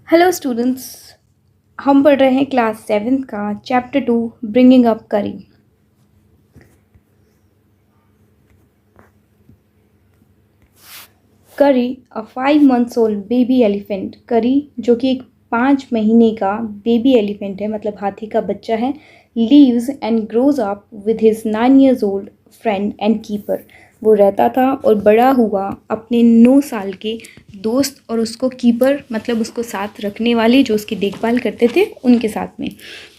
Hello students, हम पढ़ रहे हैं क्लास 7 का चैप्टर 2 ब्रिंगिंग अप करी। करी अ 5 months ओल्ड बेबी एलिफेंट। करी जो कि एक 5 महीने का बेबी एलिफेंट है, मतलब हाथी का बच्चा है। Leaves and grows up with his 9 years old friend and keeper. वो रहता था और बड़ा हुआ अपने 9 साल के दोस्त और उसको कीपर, मतलब उसको साथ रखने वाले जो उसकी देखभाल करते थे, उनके साथ में।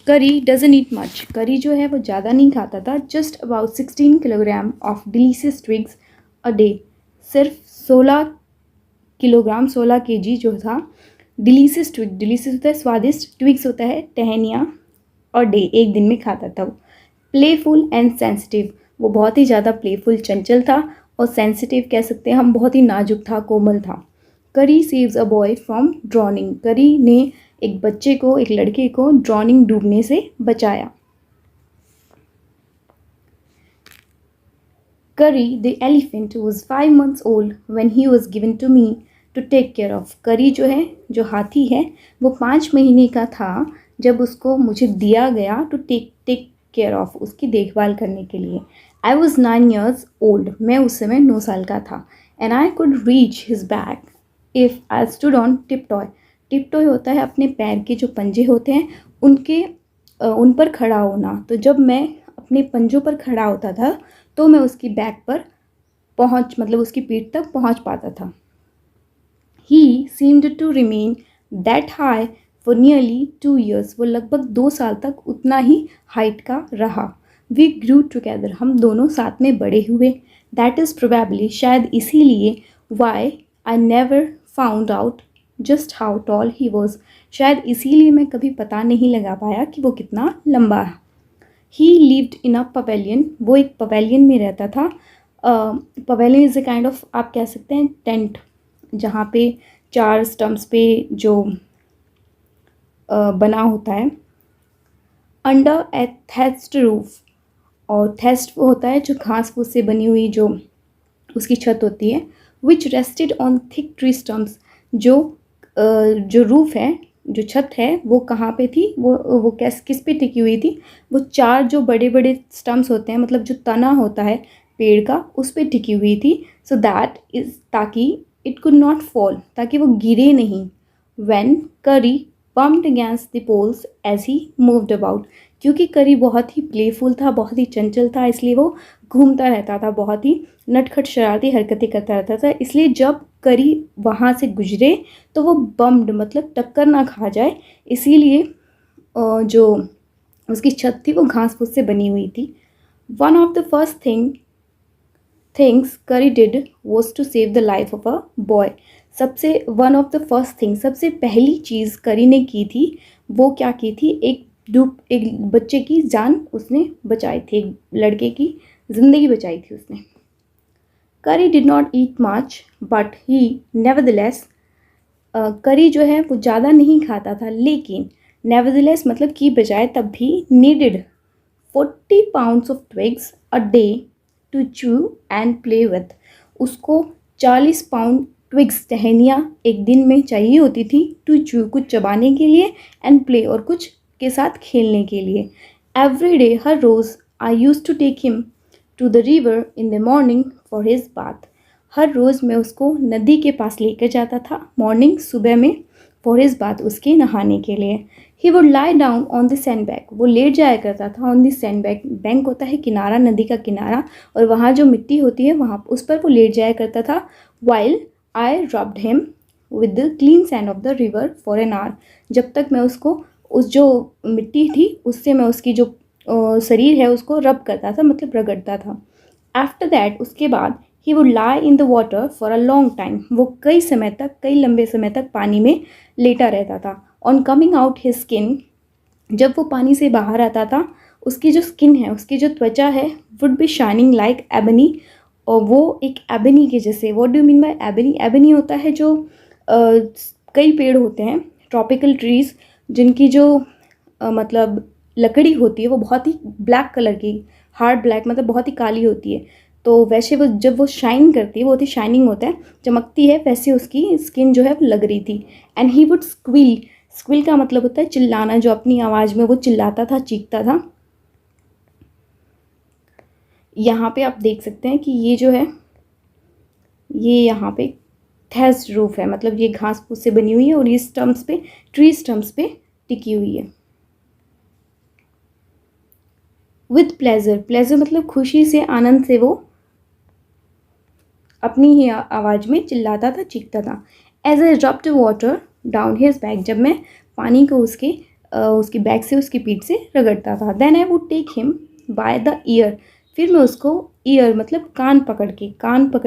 करी डजन ईट मच। करी जो है वो ज़्यादा नहीं खाता था। Just about 16 kilogram of delicious twigs a day. सिर्फ 16 kg जो था डिलीशियस ट्विग, डिलीशियस होता है स्वादिष्ट, ट्विग्स होता है टहनियाँ, और डे एक दिन में खाता था वो। Playful and sensitive. वो बहुत ही ज़्यादा प्लेफुल, चंचल था, और सेंसिटिव कह सकते हैं हम, बहुत ही नाजुक था, कोमल था। करी saves a boy from drowning. करी ने एक बच्चे को, एक लड़के को ड्रॉनिंग, डूबने से बचाया। Curry the elephant was 5 months old when he was given to me to take care of. करी जो है, जो हाथी है, वो 5 महीने का था जब उसको मुझे दिया गया टू टेक केयर ऑफ, उसकी देखभाल करने के लिए। I was 9 years old. मैं उस समय 9 साल का था। And I could reach his back if I stood on tiptoe. Tiptoe होता है अपने पैर के जो पंजे होते हैं उनके उन पर खड़ा होना। तो जब मैं अपने पंजों पर खड़ा होता था तो मैं उसकी बैक पर मतलब उसकी पीठ तक पहुंच पाता था। He seemed to remain that high for nearly 2 years। वो लगभग 2 साल तक उतना ही हाइट का रहा। We grew together. हम दोनों साथ में बड़े हुए। दैट इज़ प्रोबेबली, शायद इसीलिए, why I never found out just how tall he was. शायद इसीलिए मैं कभी पता नहीं लगा पाया कि वो कितना लंबा है। ही लिव्ड इन अ पवेलियन। वो एक पवेलियन में रहता था। Pavilion is a kind of, आप कह सकते हैं, टेंट, जहाँ पे 4 स्टम्प्स पे जो बना होता है। अंडर ए थेस्ट रूफ। और थेस्ट वो होता है जो घास फूस से बनी हुई जो उसकी छत होती है। Which rested on thick tree stumps. जो रूफ है, जो छत है, वो कहाँ पे थी, वो किस पे टिकी हुई थी। वो 4 जो बड़े बड़े स्टम्प्स होते हैं, मतलब जो तना होता है पेड़ का, उस पे टिकी हुई थी। सो दैट इज़, ताकि इट कुड नॉट फॉल, ताकि वो गिरे नहीं। When Kari bumped against the poles as he moved about. क्योंकि करी बहुत ही प्लेफुल था, बहुत ही चंचल था, इसलिए वो घूमता रहता था, बहुत ही नटखट शरारती हरकतें करता रहता था। इसलिए जब करी वहाँ से गुजरे तो वो बम्प्ड, मतलब टक्कर ना खा जाए, इसीलिए जो उसकी छत थी वो घास फूस से बनी हुई थी। One of the first things Kari did was to save the life of a boy. One of the first thing, सबसे पहली चीज़ करी ने की थी, वो क्या की थी, एक बच्चे की जान उसने बचाई थी, एक लड़के की ज़िंदगी बचाई थी उसने। करी did not eat much but he nevertheless. करी जो है वो ज़्यादा नहीं खाता था, लेकिन नेवरदलेस मतलब की बजाय तब भी, needed 40 pounds of twigs a day to chew and play with. उसको 40 पाउंड ट्विग्स, टहनियाँ, एक दिन में चाहिए होती थी, टू चू, कुछ चबाने के लिए, एंड प्ले, और कुछ के साथ खेलने के लिए। एवरी डे, हर रोज़, I used to take him to the river in the morning for his bath. हर रोज़ मैं उसको नदी के पास लेकर जाता था, मॉर्निंग, सुबह में, फॉर हिज बाथ, उसके नहाने के लिए। He would lie down on the sand bank. वो लेट जाया करता था on the sand bank. Bank होता है किनारा, नदी का किनारा, और वहाँ जो मिट्टी होती है वहाँ उस पर वो लेट जाया करता था। While I rubbed him with the clean sand of the river for an hour. जब तक मैं उसको, उस जो मिट्टी थी उससे मैं उसकी जो शरीर है उसको रब करता था, मतलब रगड़ता था। आफ्टर दैट, उसके बाद, he would lie in the water for a long time. वो कई समय तक, कई लंबे समय तक पानी में लेटा रहता था। On coming out his skin, जब वो पानी से बाहर आता था, उसकी जो स्किन है, उसकी जो त्वचा है, would be shining like ebony. और वो एक एबनी के जैसे, what do mean by ebony? Ebony होता है जो कई पेड़ होते हैं, ट्रॉपिकल ट्रीज़, जिनकी जो मतलब लकड़ी होती है वो बहुत ही ब्लैक कलर की, हार्ड ब्लैक, मतलब बहुत ही काली होती है। तो वैसे वो जब वो शाइन करती है, बहुत ही शाइनिंग होता है, चमकती है, वैसे उसकी स्किन जो है वो लग रही थी। And he would squeal, squeal का मतलब होता है चिल्लाना, जो अपनी आवाज़ में वो चिल्लाता था, चीखता था। यहाँ पे आप देख सकते हैं कि ये जो है, ये यहाँ पे थैस्ड रूफ है, मतलब ये घास फूस से बनी हुई है और ये स्टम्प्स पे, ट्री स्टम्प्स पे टिकी हुई है। विथ प्लेजर, प्लेजर मतलब खुशी से, आनंद से वो अपनी ही आवाज़ में चिल्लाता था, चीखता था। As I dropped water down his back, जब मैं पानी को उसकी बैक से, उसकी पीठ से रगड़ता था। Then I would take him by the ear, फिर मैं उसको ईयर मतलब कान पकड़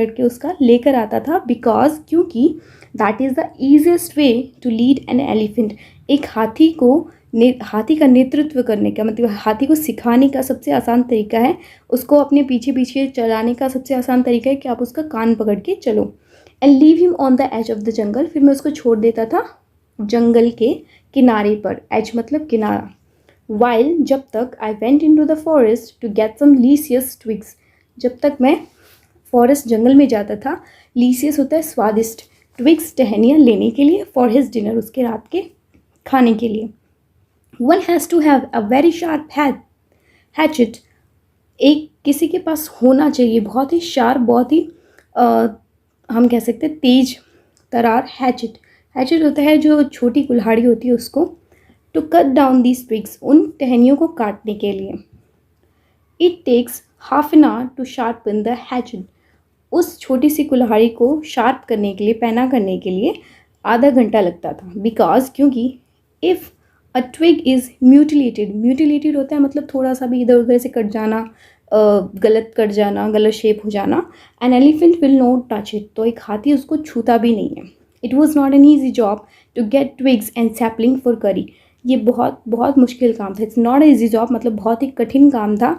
के उसका लेकर आता था। बिकॉज, क्योंकि that is the easiest way to lead an elephant, एक हाथी का नेतृत्व करने का, मतलब हाथी को सिखाने का सबसे आसान तरीका है, उसको अपने पीछे पीछे चलाने का सबसे आसान तरीका है कि आप उसका कान पकड़ के चलो। And leave him on the edge of the jungle, फिर मैं उसको छोड़ देता था जंगल के किनारे पर, एज मतलब किनारा। वाइल, जब तक, I went in to the forest to get some luscious twigs, जब तक मैं फॉरेस्ट जंगल में जाता था, लीसियस होता है स्वादिष्ट, ट्विग्स टहनियाँ लेने के लिए, फॉर हिज डिनर, उसके रात के खाने के लिए। One has to have a very sharp hatchet, एक किसी के पास होना चाहिए बहुत ही शार्प, बहुत ही हम कह सकते हैं तेज तरार हैचेट। हैचेट होता है जो छोटी कुल्हाड़ी होती है उसको। To cut down these twigs, उन टहनियों को काटने के लिए। It takes half an hour to sharpen the hatchet, उस छोटी सी कुल्हाड़ी को शार्प करने के लिए, पैना करने के लिए आधा घंटा लगता था। बिकॉज, क्योंकि if a twig is mutilated, mutilated होता है मतलब थोड़ा सा भी इधर उधर से कट जाना, गलत कट जाना, गलत शेप हो जाना। An elephant will not touch it, तो एक हाथी उसको छूता भी नहीं है। It was not an easy job to get twigs and sapling for Kari, ये बहुत बहुत मुश्किल काम था। इट्स नॉट ईजी जॉब मतलब बहुत ही कठिन काम था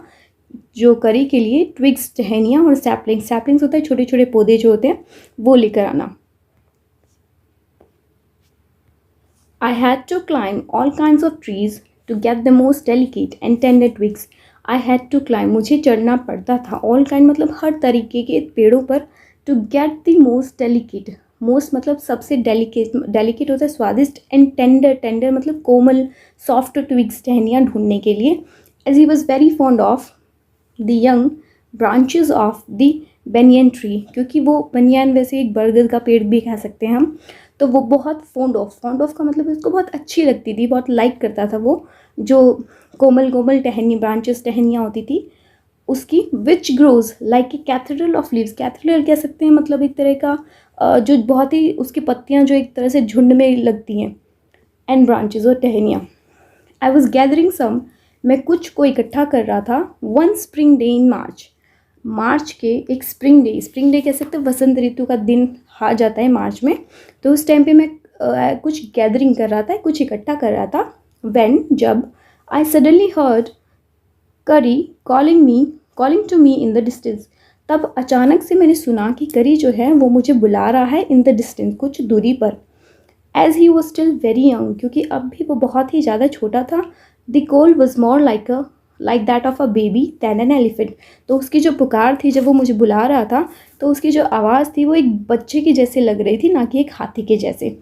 जो करी के लिए ट्विग्स, टहनियाँ और सैपलिंग्स होता है छोटे छोटे पौधे जो होते हैं वो लेकर आना। I had to climb all kinds of trees to get the most delicate and tender twigs. I had to climb, मुझे चढ़ना पड़ता था, all kind मतलब हर तरीके के पेड़ों पर, to get the most delicate, most मतलब सबसे delicate होता है स्वादिष्ट, and tender मतलब कोमल, soft twigs, टहनियाँ ढूंढने के लिए। As he was very fond of the young branches of the banyan tree, क्योंकि वो बनियान वैसे एक बरगद का पेड़ भी कह सकते हैं हम, तो वो बहुत फॉन्ड ऑफ का मतलब उसको बहुत अच्छी लगती थी, बहुत लाइक करता था वो, जो कोमल ब्रांचेस, टहनियाँ होती थी उसकी। Which grows like a cathedral of leaves, cathedral कह सकते हैं मतलब एक तरह का जो बहुत ही, उसकी पत्तियाँ जो एक तरह से झुंड में लगती हैं, एंड ब्रांचेस और टहनियाँ। आई वॉज गैदरिंग सम, मैं कुछ को इकट्ठा कर रहा था। वन स्प्रिंग डे इन मार्च के एक स्प्रिंग डे कह सकते हैं, वसंत ऋतु का दिन आ जाता है मार्च में, तो उस टाइम पे मैं कुछ गैदरिंग कर रहा था, कुछ इकट्ठा कर रहा था। व्हेन, जब, I suddenly heard Kari calling to me in the distance, तब अचानक से मैंने सुना कि करी जो है वो मुझे बुला रहा है इन द डिस्टेंस, कुछ दूरी पर। As he was still very young, क्योंकि अब भी वो बहुत ही ज़्यादा छोटा था। The call was more like that of a baby than an elephant, तो उसकी जो पुकार थी जब वो मुझे बुला रहा था, तो उसकी जो आवाज़ थी वो एक बच्चे की जैसे लग रही थी, ना कि एक हाथी के जैसे।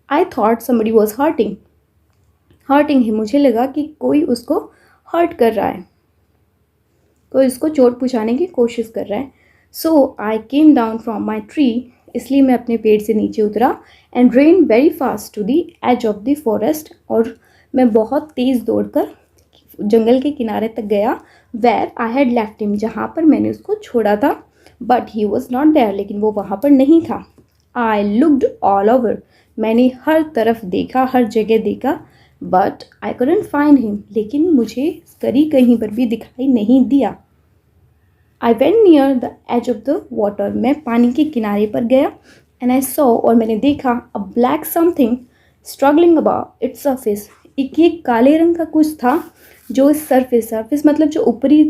I thought somebody was hurting he, मुझे लगा कि कोई उसको हर्ट कर रहा है, कोई उसको चोट पहुँचाने की कोशिश कर रहा है। So I came down from my tree, इसलिए मैं अपने पेड़ से नीचे उतरा। And ran very fast to the edge of the forest, और मैं बहुत तेज़ दौड़कर जंगल के किनारे तक गया। Where I had left him, जहाँ पर मैंने उसको छोड़ा था। But he was not there, लेकिन वो वहाँ पर नहीं था। आई लुक्ड ऑल ओवर, मैंने हर तरफ देखा, हर जगह देखा। But I couldn't find him, लेकिन मुझे करी कहीं पर भी दिखाई नहीं दिया। I went near the edge of the water, मैं पानी के किनारे पर गया। एंड आई सॉ, और मैंने देखा, अ black something struggling about its surface, ये काले रंग का कुछ था जो इस सरफेस मतलब जो ऊपरी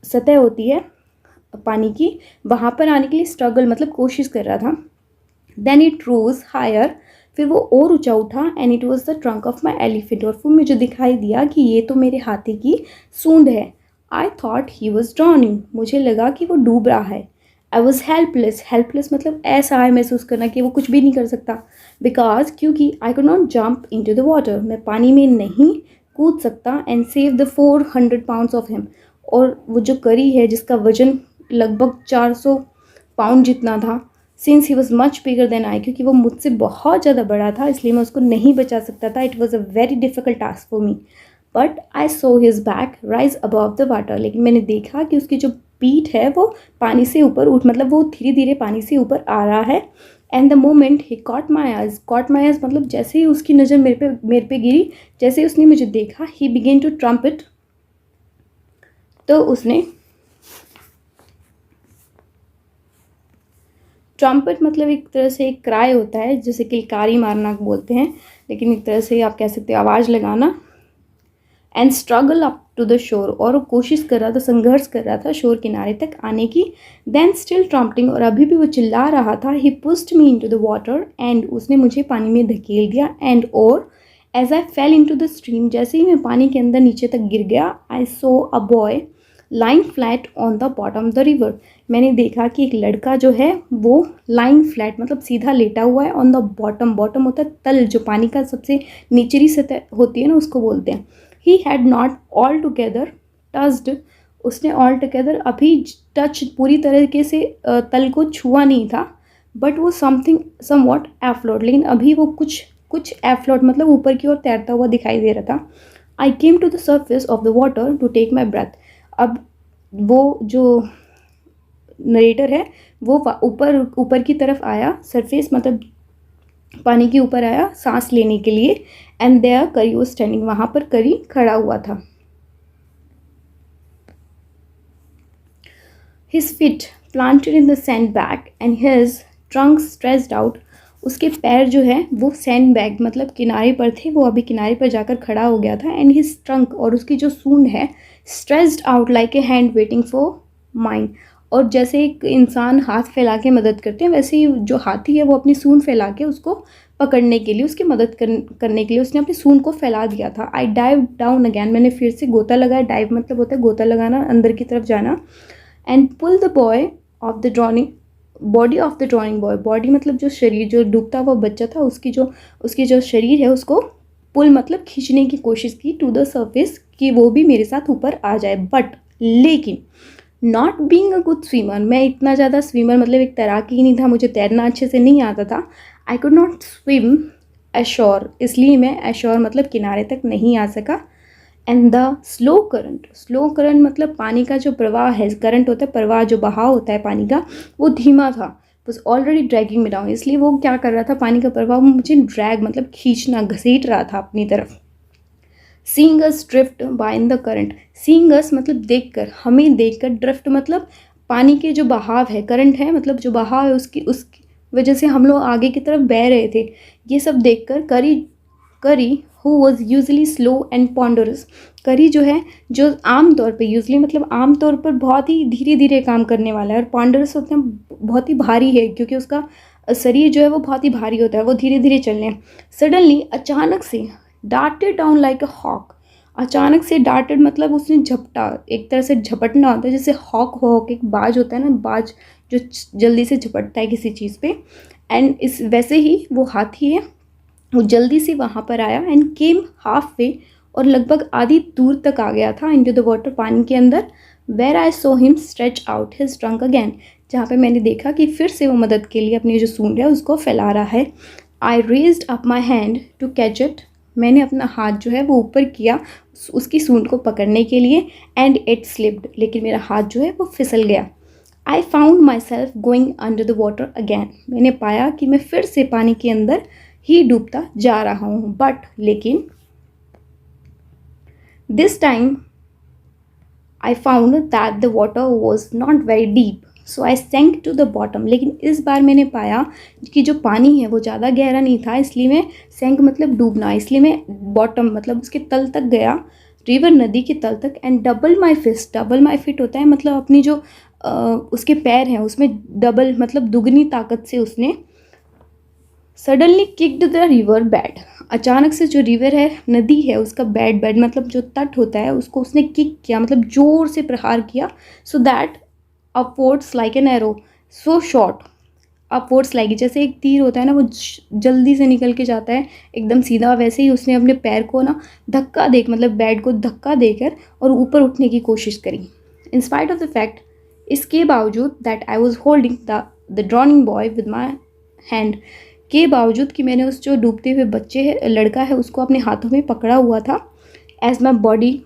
सतह होती है पानी की, वहाँ पर आने के लिए स्ट्रगल मतलब कोशिश कर रहा था। देन इट रोज हायर, फिर वो और ऊंचा उठा। And it was the trunk of my elephant, और फिर मुझे दिखाई दिया कि ये तो मेरे हाथी की सूंड है। I thought he was drowning, मुझे लगा कि वो डूब रहा है। आई वॉज हेल्पलेस, हेल्पलेस मतलब ऐसा है महसूस करना कि वो कुछ भी नहीं कर सकता, बिकॉज क्योंकि I could not jump in to the water, मैं पानी में नहीं कूद सकता and save the 400 pounds of him. और वो जो करी है जिसका वजन लगभग 400 पाउंड जितना था, since he was much bigger than I, क्योंकि वो मुझसे बहुत ज़्यादा बड़ा था इसलिए मैं उसको नहीं बचा सकता था। It was a very difficult task for me, but I so his back rise above the water. लेकिन मैंने देखा कि उसकी जो पीठ है वो पानी से ऊपर उठ, मतलब वो धीरे धीरे पानी से ऊपर आ रहा है। And the moment he caught my eyes, caught my eyes मतलब जैसे ही उसकी नज़र मेरे पे गिरी, जैसे ही उसने मुझे देखा, ही बिगेन टू ट्रम्पेट, तो उसने ट्रम्पेट मतलब एक तरह से एक क्राई होता है, जैसे किलकारी मारना बोलते हैं, लेकिन एक तरह से आप कह सकते हो आवाज़ लगाना। And struggle up to the shore, और वो कोशिश कर रहा था, संघर्ष कर रहा था शोर किनारे तक आने की। देन स्टिल ट्रम्पटिंग, और अभी भी वो चिल्ला रहा था। He pushed me into the water, and उसने मुझे पानी में धकेल दिया। एंड और as I fell into the stream, जैसे ही मैं पानी के अंदर नीचे तक गिर गया, I saw a boy lying flat on the bottom of the river, मैंने देखा कि एक लड़का जो है वो लाइंग फ्लैट मतलब सीधा लेटा हुआ है, ऑन द बॉटम, बॉटम होता है तल, जो पानी का सबसे निचली सतह होती है ना, उसको बोलते हैं। He had not all together touched, उसने ऑल टुगेदर अभी टच पूरी तरीके से तल को छुआ नहीं था, बट वो समथिंग सम वॉट एफ्लोट, लेकिन अभी वो कुछ एफ्लोट मतलब ऊपर की ओर तैरता हुआ दिखाई दे रहा था। I came to the surface of the water to take my breath, अब वो जो नरेटर है वो ऊपर की तरफ आया, सरफेस मतलब पानी के ऊपर आया सांस लेने के लिए। एंड देयर करी वो स्टैंडिंग, वहाँ पर करी खड़ा हुआ था। His feet planted in the sand bag and his trunk stretched out, उसके पैर जो है वो सैंड बैग मतलब किनारे पर थे, वो अभी किनारे पर जाकर खड़ा हो गया था। एंड हिज ट्रंक, और उसकी जो सूंड है, stretched out like a hand waiting for mine, और जैसे एक इंसान हाथ फैला के मदद करते हैं, वैसे ही जो हाथी है वो अपनी सूंड फैला के उसको पकड़ने के लिए, उसकी मदद करने के लिए उसने अपनी सूंड को फैला दिया था। आई डाइव डाउन अगैन, मैंने फिर से गोता लगाया। डाइव मतलब होता है गोता लगाना, अंदर की तरफ जाना। And pull the boy of the drowning body of the drowning boy, body मतलब जो शरीर, जो डूबता हुआ बच्चा था उसकी जो शरीर है उसको पुल मतलब खींचने की कोशिश की टू द सर्फेस, कि वो भी मेरे साथ ऊपर आ जाए। बट लेकिन not being a good swimmer, मैं इतना ज़्यादा स्विमर मतलब एक तैराकी ही नहीं था, मुझे तैरना अच्छे से नहीं आता था। आई कुड नॉट स्विम एशोर, इसलिए मैं एशोर मतलब किनारे तक नहीं आ सका। एंड द स्लो करंट मतलब पानी का जो प्रवाह है, करंट होता है प्रवाह, जो बहाव होता है पानी का, वो धीमा था, बस ऑलरेडी ड्रैगिंग में डाउन, इसलिए वो क्या कर रहा था, पानी का प्रवाह मुझे ड्रैग मतलब खींचना, घसीट रहा था अपनी तरफ। Seeing us drift by in the current, seeing us मतलब देखकर, हमें देखकर, ड्रिफ्ट मतलब पानी के जो बहाव है, करंट है मतलब जो बहाव है, उसकी वजह से हम लोग आगे की तरफ बह रहे थे। ये सब देखकर Kari who was usually slow and ponderous, Kari जो है, जो आमतौर पे यूजली मतलब आमतौर पर बहुत ही धीरे धीरे काम करने वाला है, और पॉन्डरस होते हैं बहुत ही भारी है, क्योंकि उसका शरीर जो है वो बहुत ही भारी होता है, वो धीरे धीरे चलने। सडनली अचानक से डार्टेड डाउन लाइक अ हॉक, अचानक से डार्टेड मतलब उसने झपटा, एक तरह से झपटना होता है, जैसे हॉक एक बाज होता है ना, बाज जो जल्दी से झपटता है किसी चीज़ पे। एंड इस वैसे ही वो हाथी है, वो जल्दी से वहाँ पर आया एंड केम हाफ वे, और लगभग आधी दूर तक आ गया था इनटू द वाटर, पानी के अंदर। Where I saw him stretch out his trunk again, जहाँ पे मैंने देखा कि फिर से वो मदद के लिए अपनी जो सूंड है उसको फैला रहा है। I raised up my hand to catch it, मैंने अपना हाथ जो है वो ऊपर किया उसकी सूंड को पकड़ने के लिए। एंड इट स्लिप्ड, लेकिन मेरा हाथ जो है वो फिसल गया। I found my self going under the water again, मैंने पाया कि मैं फिर से पानी के अंदर ही डूबता जा रहा हूँ। बट लेकिन this time I found that the water was not very deep, so I sank to the bottom, लेकिन इस बार मैंने पाया कि जो पानी है वो ज़्यादा गहरा नहीं था, इसलिए मैं सेंक मतलब डूबना, इसलिए मैं बॉटम मतलब उसके तल तक गया, रिवर नदी के तल तक। एंड डबल माई फिट होता है मतलब अपनी जो उसके पैर हैं उसमें डबल मतलब दुगनी ताकत से उसने suddenly kicked the river bed, अचानक से जो रिवर है, नदी है, उसका बेड मतलब जो तट होता है उसको उसने किक किया, मतलब ज़ोर से प्रहार किया, so that upwards like an arrow so short, upwards like, जैसे एक तीर होता है ना, वो जल्दी से निकल के जाता है एकदम सीधा, वैसे ही उसने अपने पैर को ना धक्का दे, मतलब बेड को धक्का देकर और ऊपर उठने की कोशिश करी। In spite of the fact, इसके बावजूद that I was holding the drowning boy with my hand, के बावजूद कि मैंने उस जो डूबते हुए बच्चे है, लड़का है, उसको अपने हाथों में पकड़ा हुआ था, as my body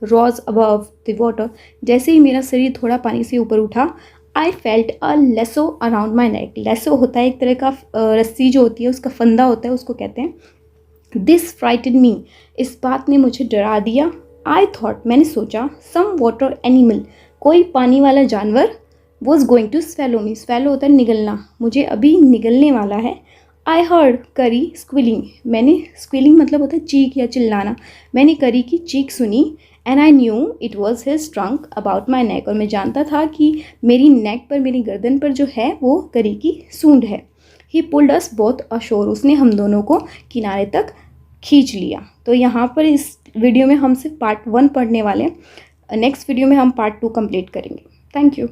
rose above the water, जैसे ही मेरा शरीर थोड़ा पानी से ऊपर उठा, I felt a lasso around my neck. Lasso होता है एक तरह का रस्सी जो होती है, उसका फंदा होता है, उसको कहते हैं। दिस फ्राइटेड मी, इस बात ने मुझे डरा दिया। आई थॉट, मैंने सोचा, सम वाटर एनिमल, कोई पानी वाला जानवर, was going to swallow me, swallow होता है निगलना, मुझे अभी निगलने वाला है। आई हर्ड करी स्क्विलिंग, मैंने, स्क्विलिंग मतलब होता है चीख या चिल्लाना, मैंने करी की चीख सुनी। And I knew it was his trunk about my neck, और मैं जानता था कि मेरी नेक पर, मेरी गर्दन पर जो है वो करी की सूंड है। ही पुल्ड अस बोथ अशोर, उसने हम दोनों को किनारे तक खींच लिया। तो यहाँ पर इस वीडियो में हम सिर्फ पार्ट 1 पढ़ने वाले हैं, नेक्स्ट वीडियो में हम पार्ट 2 कंप्लीट करेंगे। Thank you.